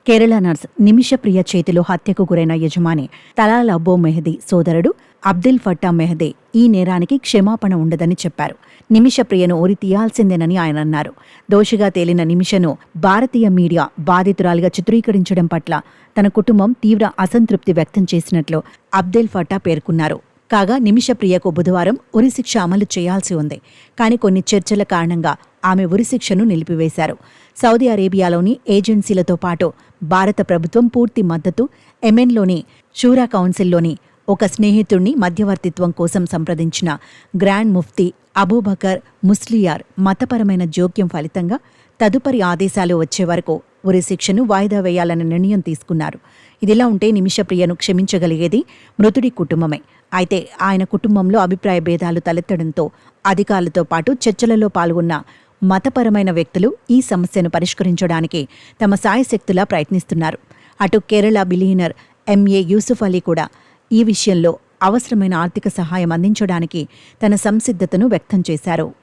Kerala nurse Nimishapriya చేతిలో హత్యకు గురైన యజమాని తలాల్ అబ్బో మెహదీ సోదరుడు అబ్దుల్ ఫట్టా మెహదీ ఈ నేరానికి క్షమాపణ ఉండదని చెప్పారు. నిమిషప్రియను ఉరి తీయాల్సిందేనని ఆయన అన్నారు. దోషిగా తేలిన నిమిషను భారతీయ మీడియా బాధితురాలిగా చిత్రీకరించడం పట్ల తన కుటుంబం తీవ్ర అసంతృప్తి వ్యక్తం చేసినట్లు అబ్దుల్ ఫట్టా పేర్కొన్నారు. కాగా నిమిషప్రియకు బుధవారం ఉరిశిక్ష అమలు చేయాల్సి ఉంది. కానీ కొన్ని చర్చల కారణంగా ఆమె ఉరిశిక్షను నిలిపివేశారు. సౌదీ అరేబియాలోని ఏజెన్సీలతో పాటు భారత ప్రభుత్వం పూర్తి మద్దతు, యెమెన్లోని షూరా కౌన్సిల్లోని ఒక స్నేహితుణ్ణి మధ్యవర్తిత్వం కోసం సంప్రదించిన గ్రాండ్ ముఫ్తీ అబూబకర్ ముస్లియార్ మతపరమైన జోక్యం ఫలితంగా తదుపరి ఆదేశాలు వచ్చే వరకు ఉరిశిక్షను వాయిదా వేయాలన్న నిర్ణయం తీసుకున్నారు. ఇదిలా ఉంటే నిమిషప్రియను క్షమించగలిగేది మృతుడి కుటుంబమే. అయితే ఆయన కుటుంబంలో అభిప్రాయ భేదాలు తలెత్తడంతో అధికారులతో పాటు చర్చలలో పాల్గొన్న మతపరమైన వ్యక్తులు ఈ సమస్యను పరిష్కరించడానికి తమ సాయశక్తులా ప్రయత్నిస్తున్నారు. అటు కేరళ బిలియనర్ ఎంఏ యూసుఫ్ అలీ కూడా ఈ విషయంలో అవసరమైన ఆర్థిక సహాయం అందించడానికి తన సంసిద్ధతను వ్యక్తం చేశారు.